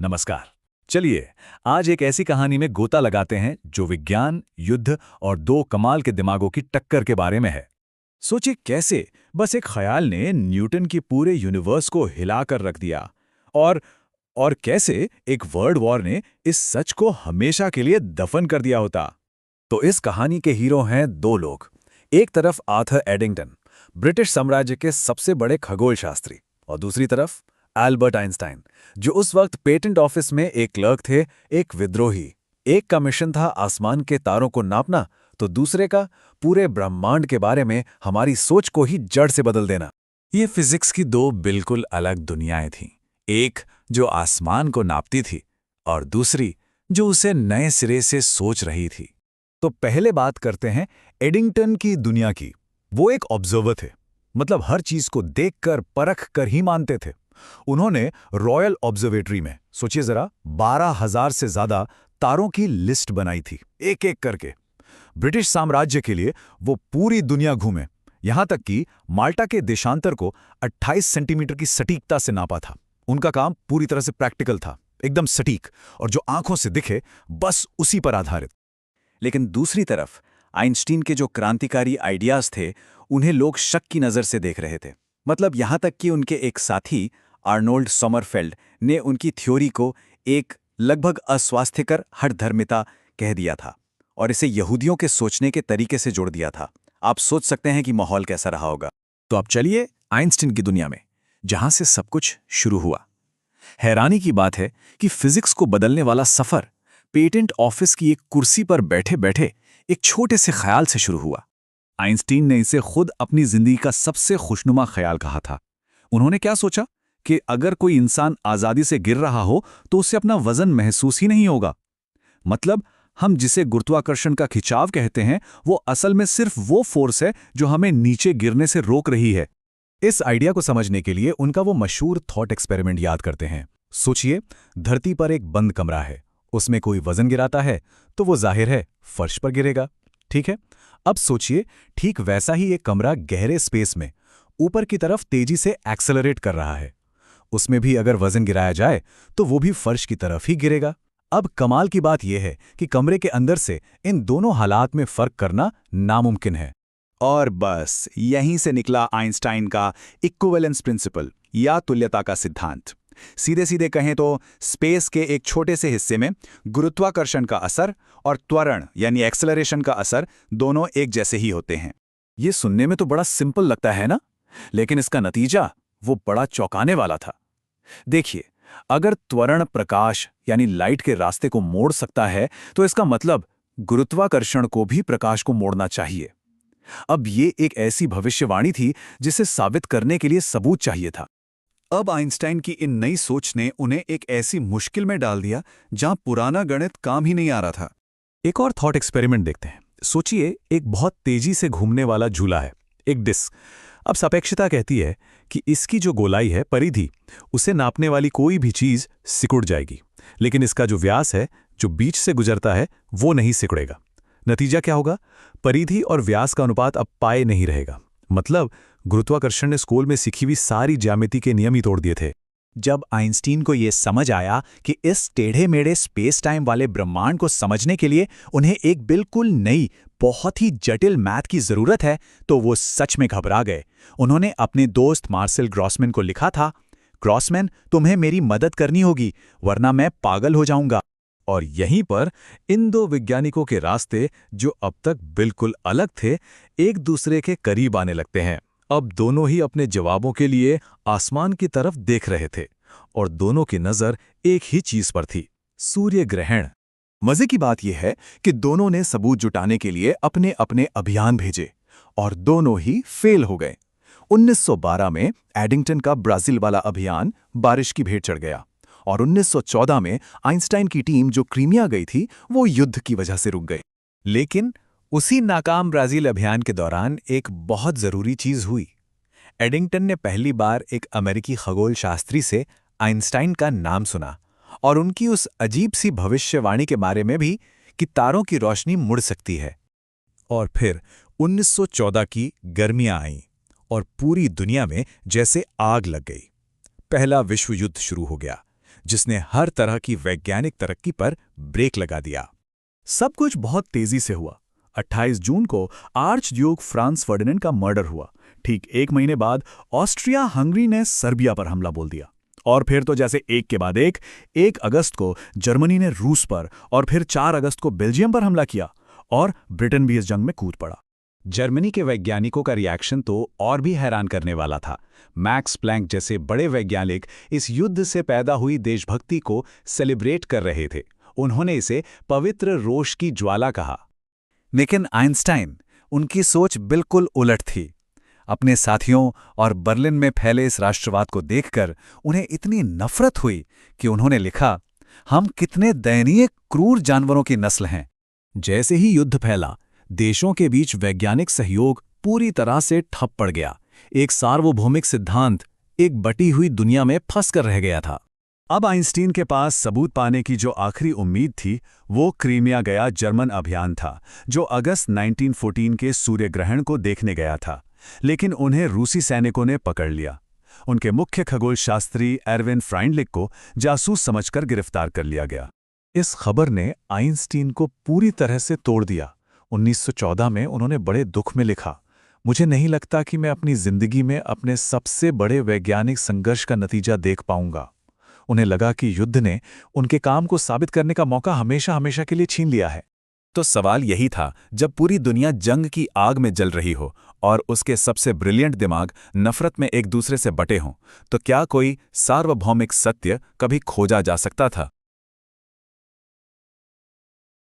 नमस्कार। चलिए आज एक ऐसी कहानी में गोता लगाते हैं जो विज्ञान, युद्ध और दो कमाल के दिमागों की टक्कर के बारे में है। सोचिए कैसे बस एक ख्याल ने न्यूटन की पूरे यूनिवर्स को हिलाकर रख दिया और और कैसे एक वर्ल्ड वॉर ने इस सच को हमेशा के लिए दफन कर दिया होता। तो इस कहानी के हीरो हैं दो लोग। एक तरफ आर्थर एडिंगटन, ब्रिटिश साम्राज्य के सबसे बड़े खगोल शास्त्री, और दूसरी तरफ एल्बर्ट आइंस्टाइन, जो उस वक्त पेटेंट ऑफिस में एक क्लर्क थे, एक विद्रोही। एक का मिशन था आसमान के तारों को नापना, तो दूसरे का पूरे ब्रह्मांड के बारे में हमारी सोच को ही जड़ से बदल देना। ये फिजिक्स की दो बिल्कुल अलग दुनियाएं थीं। एक जो आसमान को नापती थी और दूसरी जो उसे नए सिरे से सोच रही थी। तो पहले बात करते हैं एडिंगटन की दुनिया की। वो एक ऑब्जर्वर थे, मतलब हर चीज को देखकर परख कर ही मानते थे। उन्होंने रॉयल ऑब्जर्वेटरी में, सोचिए जरा, 12,000 से ज्यादा तारों की लिस्ट बनाई थी, एक एक करके। ब्रिटिश साम्राज्य के लिए वो पूरी दुनिया घूमे, यहां तक कि माल्टा के देशांतर को 28 सेंटीमीटर की सटीकता से नापा था। उनका काम पूरी तरह से प्रैक्टिकल था, एकदम सटीक, और जो आंखों से दिखे बस उसी पर आधारित। लेकिन दूसरी तरफ आइंस्टीन के जो क्रांतिकारी आइडियाज थे, उन्हें लोग शक की नजर से देख रहे थे। मतलब यहां तक कि उनके एक साथी आर्नोल्ड सोमरफेल्ड ने उनकी थ्योरी को एक लगभग अस्वास्थ्यकर हठधर्मिता कह दिया था और इसे यहूदियों के सोचने के तरीके से जोड़ दिया था। आप सोच सकते हैं कि माहौल कैसा रहा होगा। तो अब चलिए आइंस्टीन की दुनिया में, जहां से सब कुछ शुरू हुआ। हैरानी की बात है कि फिजिक्स को बदलने वाला सफर पेटेंट ऑफिस की एक कुर्सी पर बैठे बैठे एक छोटे से ख्याल से शुरू हुआ। आइंस्टीन ने इसे खुद अपनी जिंदगी का सबसे खुशनुमा ख्याल कहा था। उन्होंने क्या सोचा कि अगर कोई इंसान आजादी से गिर रहा हो तो उसे अपना वजन महसूस ही नहीं होगा। मतलब हम जिसे गुरुत्वाकर्षण का खिंचाव कहते हैं, वो असल में सिर्फ वो फोर्स है जो हमें नीचे गिरने से रोक रही है। इस आइडिया को समझने के लिए उनका वो मशहूर थॉट एक्सपेरिमेंट याद करते हैं। सोचिए, धरती पर एक बंद कमरा है, उसमें कोई वजन गिराता है तो वो जाहिर है फर्श पर गिरेगा, ठीक है। अब सोचिए, ठीक वैसा ही एक कमरा गहरे स्पेस में ऊपर की तरफ तेजी से एक्सेलरेट कर रहा है। उसमें भी अगर वजन गिराया जाए तो वो भी फर्श की तरफ ही गिरेगा। अब कमाल की बात यह है कि कमरे के अंदर से इन दोनों हालात में फर्क करना नामुमकिन है। और बस यहीं से निकला आइंस्टाइन का इक्विवेलेंस प्रिंसिपल या तुल्यता का सिद्धांत। सीधे सीधे कहें तो स्पेस के एक छोटे से हिस्से में गुरुत्वाकर्षण का असर और त्वरण यानी एक्सेलरेशन का असर दोनों एक जैसे ही होते हैं। ये सुनने में तो बड़ा सिंपल लगता है ना, लेकिन इसका नतीजा वो बड़ा चौंकाने वाला था। देखिए, अगर त्वरण प्रकाश यानी लाइट के रास्ते को मोड़ सकता है, तो इसका मतलब गुरुत्वाकर्षण को भी प्रकाश को मोड़ना चाहिए। अब ये एक ऐसी भविष्यवाणी थी जिसे साबित करने के लिए सबूत चाहिए था। अब आइंस्टाइन की इन नई सोच ने उन्हें एक ऐसी मुश्किल में डाल दिया जहां पुराना गणित काम ही नहीं आ रहा था। एक और थॉट एक्सपेरिमेंट देखते हैं। सोचिए, एक बहुत तेजी से घूमने वाला झूला है, एक डिस्क। अब सापेक्षता कहती है कि इसकी जो गोलाई है, परिधि, उसे नापने वाली कोई भी चीज सिकुड़ जाएगी, लेकिन इसका जो व्यास है, जो बीच से गुजरता है, वो नहीं सिकुड़ेगा। नतीजा क्या होगा? परिधि और व्यास का अनुपात अब पाए नहीं रहेगा। मतलब गुरुत्वाकर्षण ने स्कूल में सीखी हुई सारी ज्यामिति के नियम ही तोड़ दिए थे। जब आइंस्टीन को यह समझ आया कि इस टेढ़े मेढ़े स्पेस टाइम वाले ब्रह्मांड को समझने के लिए उन्हें एक बिल्कुल नई, बहुत ही जटिल मैथ की जरूरत है, तो वो सच में घबरा गए। उन्होंने अपने दोस्त मार्सेल ग्रॉसमैन को लिखा था, ग्रॉसमैन, तुम्हें मेरी मदद करनी होगी, वरना मैं पागल हो जाऊंगा। और यहीं पर इन दो वैज्ञानिकों के रास्ते, जो अब तक बिल्कुल अलग थे, एक दूसरे के करीब आने लगते हैं। अब दोनों ही अपने जवाबों के लिए आसमान की तरफ देख रहे थे और दोनों की नजर एक ही चीज पर थी, सूर्य ग्रहण। मजे की बात यह है कि दोनों ने सबूत जुटाने के लिए अपने अपने अभियान भेजे और दोनों ही फेल हो गए। 1912 में एडिंगटन का ब्राजील वाला अभियान बारिश की भेंट चढ़ गया और 1914 में आइंस्टाइन की टीम जो क्रीमिया गई थी, वो युद्ध की वजह से रुक गई। लेकिन उसी नाकाम ब्राजील अभियान के दौरान एक बहुत जरूरी चीज हुई। एडिंगटन ने पहली बार एक अमेरिकी खगोल शास्त्री से आइंस्टाइन का नाम सुना और उनकी उस अजीब सी भविष्यवाणी के बारे में भी कि तारों की रोशनी मुड़ सकती है। और फिर 1914 की गर्मियां आईं और पूरी दुनिया में जैसे आग लग गई। पहला विश्व युद्ध शुरू हो गया, जिसने हर तरह की वैज्ञानिक तरक्की पर ब्रेक लगा दिया। सब कुछ बहुत तेजी से हुआ। 28 जून को आर्च ड्यूक फ्रांस फर्डिनेंड का मर्डर हुआ। ठीक एक महीने बाद ऑस्ट्रिया हंगरी ने सर्बिया पर हमला बोल दिया। और फिर तो जैसे एक के बाद एक अगस्त को जर्मनी ने रूस पर, और फिर 4 अगस्त को बेल्जियम पर हमला किया, और ब्रिटेन भी इस जंग में कूद पड़ा। जर्मनी के वैज्ञानिकों का रिएक्शन तो और भी हैरान करने वाला था। मैक्स प्लैंक जैसे बड़े वैज्ञानिक इस युद्ध से पैदा हुई देशभक्ति को सेलिब्रेट कर रहे थे। उन्होंने इसे पवित्र रोष की ज्वाला कहा। लेकिन आइंस्टाइन, उनकी सोच बिल्कुल उलट थी। अपने साथियों और बर्लिन में फैले इस राष्ट्रवाद को देखकर उन्हें इतनी नफरत हुई कि उन्होंने लिखा, हम कितने दयनीय क्रूर जानवरों की नस्ल हैं। जैसे ही युद्ध फैला, देशों के बीच वैज्ञानिक सहयोग पूरी तरह से ठप पड़ गया। एक सार्वभौमिक सिद्धांत एक बटी हुई दुनिया में फंस कर रह गया था। अब आइंस्टीन के पास सबूत पाने की जो आखिरी उम्मीद थी, वो क्रीमिया गया जर्मन अभियान था, जो अगस्त 1914 के सूर्य ग्रहण को देखने गया था। लेकिन उन्हें रूसी सैनिकों ने पकड़ लिया। उनके मुख्य खगोल शास्त्री एरविन फ्राइंडलिक को जासूस समझकर गिरफ्तार कर लिया गया। इस खबर ने आइंस्टीन को पूरी तरह से तोड़ दिया। 1914 में उन्होंने बड़े दुख में लिखा, मुझे नहीं लगता कि मैं अपनी जिंदगी में अपने सबसे बड़े वैज्ञानिक संघर्ष का नतीजा देख पाऊंगा। उन्हें लगा कि युद्ध ने उनके काम को साबित करने का मौका हमेशा हमेशा के लिए छीन लिया है। तो सवाल यही था, जब पूरी दुनिया जंग की आग में जल रही हो और उसके सबसे ब्रिलियंट दिमाग नफरत में एक दूसरे से बटे हों, तो क्या कोई सार्वभौमिक सत्य कभी खोजा जा सकता था?